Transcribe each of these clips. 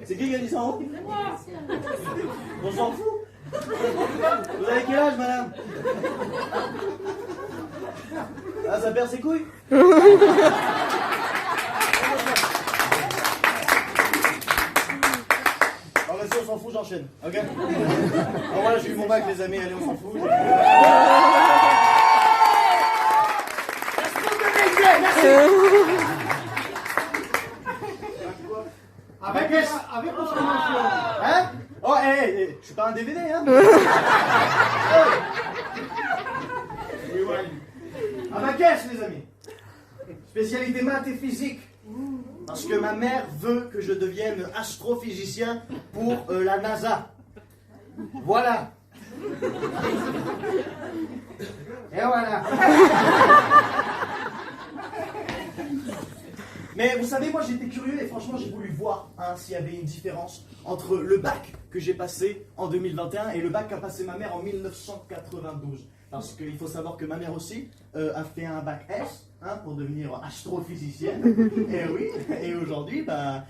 C'est qui a dit ça en haut? On s'en fout. Vous avez quel âge, madame? Ah, ça perd ses couilles? Bon, bah, si on s'en fout, j'enchaîne, ok? Bon, voilà, j'ai eu mon bac, les amis, allez, on s'en fout. Avec ou sans mention? Hein? Oh, hé, je suis pas un DVD, hein? À ma caisse, les amis. Spécialité maths et physique. Parce que ma mère veut que je devienne astrophysicien pour la NASA. Voilà. Et voilà. Mais vous savez, moi j'étais curieux et franchement j'ai voulu voir s'il y avait une différence entre le bac que j'ai passé en 2021 et le bac qu'a passé ma mère en 1992. Parce qu'il faut savoir que ma mère aussi a fait un bac S pour devenir astrophysicienne. Et oui, et aujourd'hui, bah,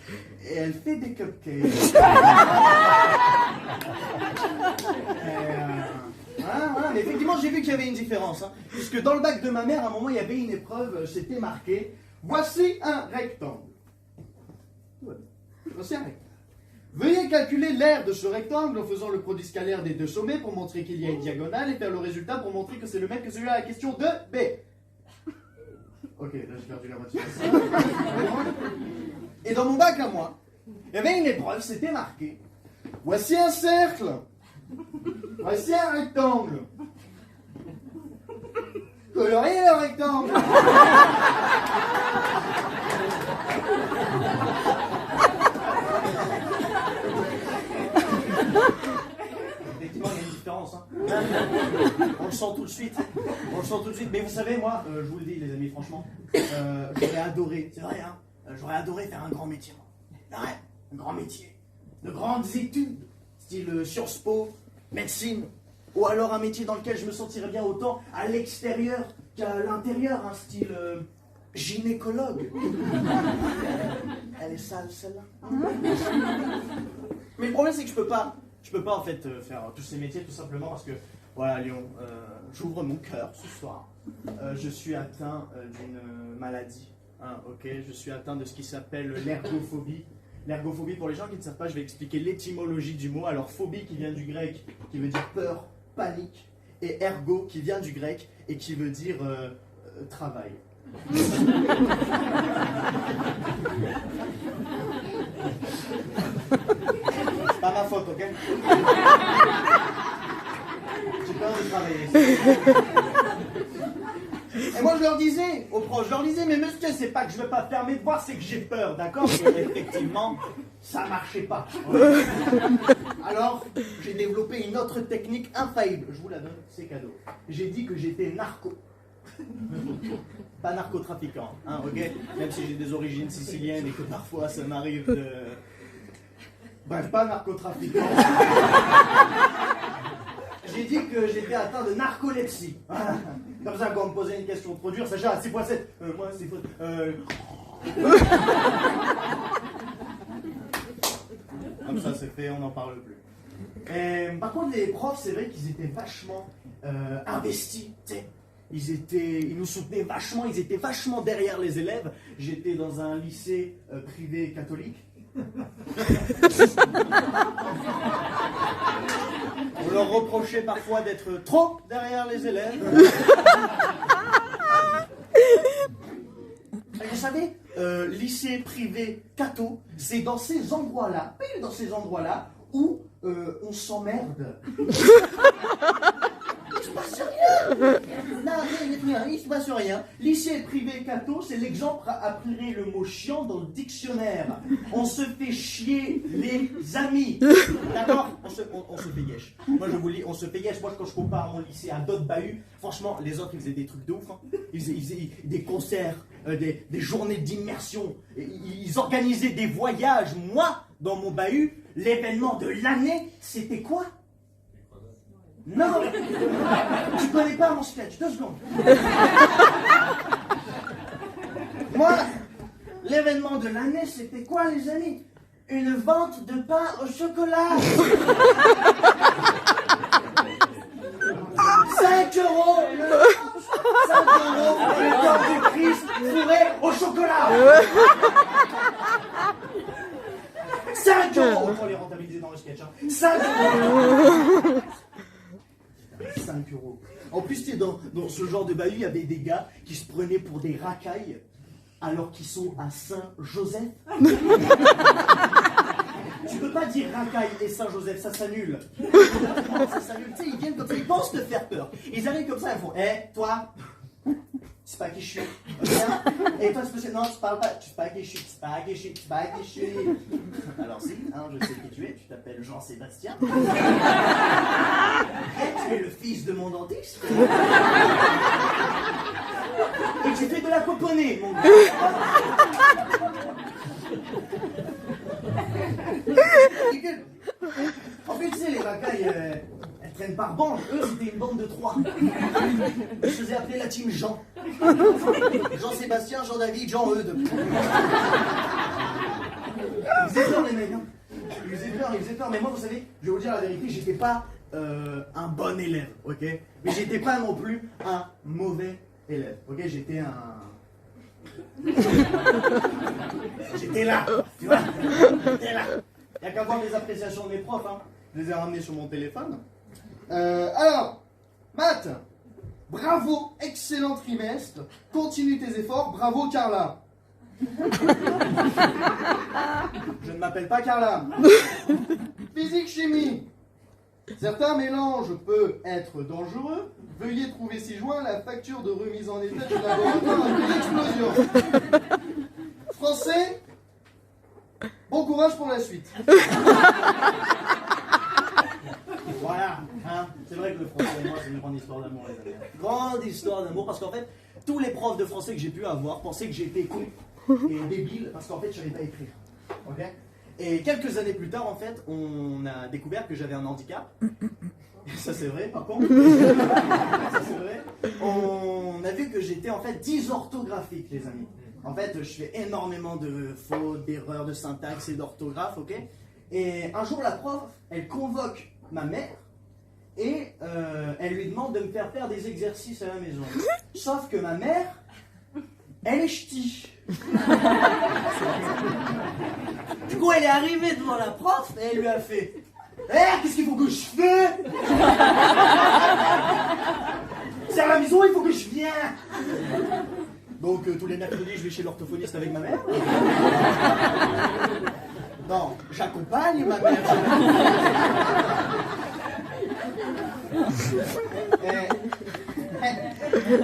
elle fait des cupcakes. Voilà, mais effectivement j'ai vu qu'il y avait une différence. Puisque dans le bac de ma mère, à un moment il y avait une épreuve, c'était marqué. Voici un rectangle. Voici un rectangle. Veuillez calculer l'aire de ce rectangle en faisant le produit scalaire des deux sommets pour montrer qu'il y a une diagonale et faire le résultat pour montrer que c'est le même que celui-là à la question de B. Ok, là j'ai perdu la moitié. Et dans mon bac à moi, il y avait une épreuve, c'était marqué. Voici un cercle. Voici un rectangle. Coloriez le rectangle. Effectivement, il y a une différence. On le sent tout de suite. On le sent tout de suite. Mais vous savez, moi, je vous le dis, les amis, franchement, j'aurais adoré, c'est vrai, j'aurais adoré faire un grand métier. Ouais, un grand métier. De grandes études, style Sciences Po, médecine. Ou alors un métier dans lequel je me sentirais bien autant à l'extérieur qu'à l'intérieur, un style gynécologue. Elle est sale celle-là. Mais le problème c'est que je peux pas en fait faire tous ces métiers tout simplement parce que voilà Lyon, j'ouvre mon cœur ce soir. Je suis atteint d'une maladie. Ok, je suis atteint de ce qui s'appelle l'ergophobie. L'ergophobie, pour les gens qui ne savent pas, je vais expliquer l'étymologie du mot. Alors phobie qui vient du grec, qui veut dire peur, panique, et ergo qui vient du grec et qui veut dire travail. C'est pas ma faute, ok? J'ai peur de travailler. Et moi je leur disais aux profs, je leur disais, mais monsieur, c'est pas que je veux pas faire mes devoirs, c'est que j'ai peur, d'accord? Et effectivement, ça marchait pas. Alors, j'ai développé une autre technique infaillible. Je vous la donne, c'est cadeau. J'ai dit que j'étais narco. Pas narcotrafiquant, ok? Même si j'ai des origines siciliennes et que parfois ça m'arrive de... Bref, pas narcotrafiquant. J'ai dit que j'étais atteint de narcolepsie. Comme ça, quand on me posait une question trop dure, Sacha, 6.7. Moi, 6. Comme ça, c'est fait, on n'en parle plus. Par contre, les profs, c'est vrai qu'ils étaient vachement investis, tu sais. Ils nous soutenaient vachement, ils étaient vachement derrière les élèves. J'étais dans un lycée privé catholique. On leur reprochait parfois d'être trop derrière les élèves. Et vous savez, lycée privé catho, c'est dans ces endroits-là, où on s'emmerde. Il se passe rien. Il se passe rien. Lycée privé catho, c'est l'exemple à appeler le mot chiant dans le dictionnaire. On se fait chier les amis. D'accord? On se fait yesh. Moi je vous le dis, on se fait yesh. Moi quand je compare mon lycée à d'autres bahuts, franchement les autres ils faisaient des trucs de ouf. Ils faisaient des concerts, des journées d'immersion. Ils organisaient des voyages. Moi, dans mon bahut, l'événement de l'année, c'était quoi? Non, tu connais pas mon sketch, 2 secondes. Moi, l'événement de l'année, c'était quoi, les amis? une vente de pain au chocolat. 5 € le 5 € le corps du Christ fourré au chocolat. 5 €. Autant les rentabiliser dans le sketch. 5 €. 5 €. En plus, tu sais, dans ce genre de bahut, il y avait des gars qui se prenaient pour des racailles alors qu'ils sont à Saint-Joseph. Tu peux pas dire racaille et Saint-Joseph, ça s'annule. Ça s'annule. Tu sais, ils viennent comme ça, ils pensent te faire peur. Ils arrivent comme ça, ils font toi, tu sais pas qui je suis. Viens. Et toi, non, tu parles pas, tu sais pas qui je suis, tu sais pas qui je suis, tu sais pas qui je suis. Alors, si, je sais qui tu es, tu t'appelles Jean-Sébastien. Et tu es le fils de mon dentiste. Et tu fais de la coponée, mon gars. En fait, tu sais, les racailles, elles traînent par bandes. Eux, c'était une bande de 3. Je faisais appeler la team Jean. Jean-Sébastien, Jean-David, Jean-Eudes. Ils faisaient peur, les mecs. Ils faisaient peur. Mais moi, vous savez, je vais vous dire la vérité, j'étais pas un bon élève, ok? Mais j'étais pas non plus un mauvais élève, ok? J'étais là, tu vois? J'étais là. Il n'y a qu'à voir les appréciations de mes profs, Je les ai ramenés sur mon téléphone. Alors, Matt, bravo, excellent trimestre. Continue tes efforts, bravo Carla. Je ne m'appelle pas Carla. Physique, chimie. Certains mélanges peuvent être dangereux. Veuillez trouver ci-joint la facture de remise en état du laboratoire après l'explosion. Français, bon courage pour la suite. Voilà, c'est vrai que le français et moi, c'est une grande histoire d'amour, les amis. Grande histoire d'amour, parce qu'en fait, tous les profs de français que j'ai pu avoir pensaient que j'étais con et débile, parce qu'en fait, je ne savais pas écrire. Ok ? Et quelques années plus tard, en fait, on a découvert que j'avais un handicap. Ça, c'est vrai, par contre. Ça, c'est vrai. On a vu que j'étais, en fait, dysorthographique, les amis. En fait, je fais énormément de fautes, d'erreurs de syntaxe et d'orthographe, ok? Et un jour, la prof, elle convoque ma mère et elle lui demande de me faire faire des exercices à la maison. Sauf que ma mère, elle est ch'ti. Du coup, elle est arrivée devant la prof et elle lui a fait qu'est-ce qu'il faut que je fais? C'est à la maison, il faut que je vienne. Donc, tous les mercredis, je vais chez l'orthophoniste avec ma mère. Non, j'accompagne ma mère.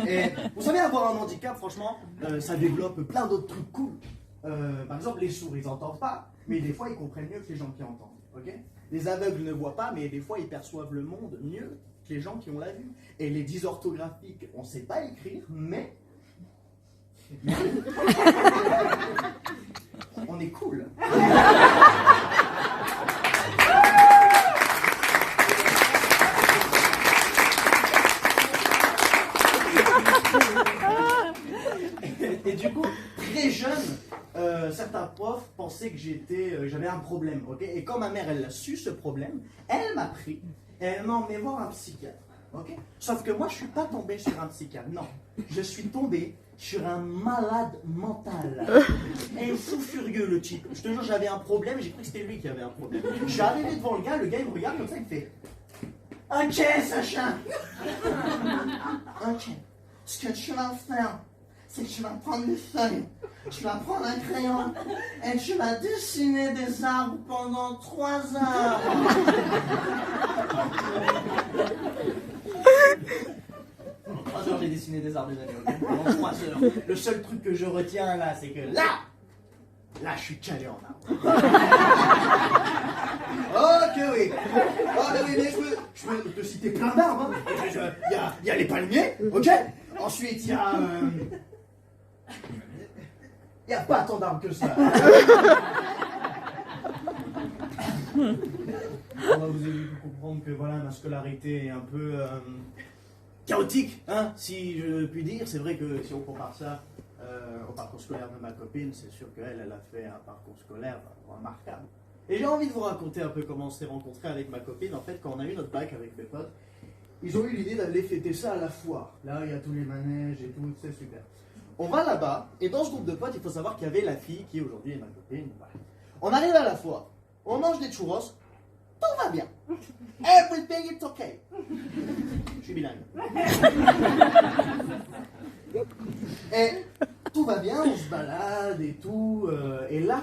Et vous savez, avoir un handicap, franchement, ça développe plein d'autres trucs cool. Par exemple, les sourds, ils n'entendent pas, mais des fois, ils comprennent mieux que les gens qui entendent. Okay, les aveugles ne voient pas, mais des fois, ils perçoivent le monde mieux que les gens qui ont la vue. Et les dysorthographiques, on ne sait pas écrire, mais on est cool. Et du coup, très jeune, certains profs pensaient que j'avais un problème, ok? Et quand ma mère, elle a su ce problème, elle m'a pris et elle m'a emmené voir un psychiatre, ok? Sauf que moi, je suis pas tombé sur un psychiatre, non. Je suis tombé sur un malade mental. Et fou furieux, le type. Je te jure, j'avais un problème et j'ai cru que c'était lui qui avait un problème. Je suis arrivé devant le gars il me regarde comme ça, il me fait ok, Sacha. Ok. Ce que tu vas faire, c'est que tu vas prendre des feuilles, tu vas prendre un crayon et tu vas dessiner des arbres pendant 3 heures. 3 heures, j'ai dessiné des arbres, les amis, okay? Pendant 3 heures. Le seul truc que je retiens là, c'est que là, je suis calé en arbre. Ok, oui. Oh, oui, mais je peux te citer plein d'arbres. Il y a les palmiers, ok? Ensuite, il y a... Il n'y a pas tant d'arbres que ça. Alors, vous avez pu comprendre que voilà, ma scolarité est un peu chaotique, hein, si je puis dire. C'est vrai que si on compare ça au parcours scolaire de ma copine, c'est sûr qu'elle, elle a fait un parcours scolaire remarquable. Et j'ai envie de vous raconter un peu comment on s'est rencontrés avec ma copine. En fait, quand on a eu notre bac avec mes potes, ils ont eu l'idée d'aller fêter ça à la foire. Là, il y a tous les manèges et tout, c'est super. On va là-bas, et dans ce groupe de potes, il faut savoir qu'il y avait la fille qui aujourd'hui est ma copine. Voilà. On arrive à la foire, on mange des churros, tout va bien. Everything is okay. Je suis bilingue. Et tout va bien, on se balade et tout. Et là,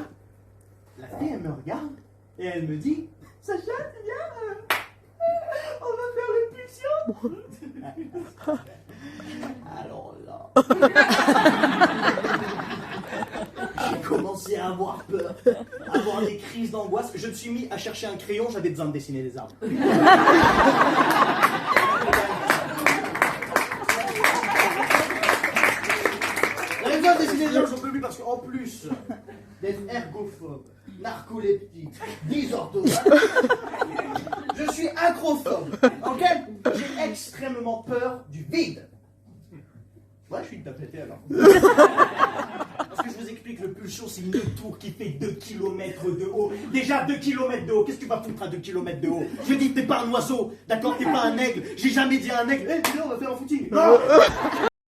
la fille, elle me regarde et elle me dit, Sacha, tu viens, on va faire les pulsions. Alors là, j'ai commencé à avoir peur, à avoir des crises d'angoisse. Je me suis mis à chercher un crayon, j'avais besoin de dessiner des arbres. J'avais besoin de dessiner des arbres, j'en peux plus parce qu'en plus d'être ergophobe, narcoleptique, dysorthographe, je suis acrophobe. Ok? J'ai extrêmement peur du vide. Ouais, je suis une tapetée alors. Parce que je vous explique, le pulsion, c'est une tour qui fait 2 km de haut. Déjà 2 km de haut, qu'est-ce que tu vas foutre à 2 km de haut? Je dis, t'es pas un oiseau, d'accord? T'es pas un aigle. J'ai jamais dit à un aigle, hé, hey, on va faire un footing. Non.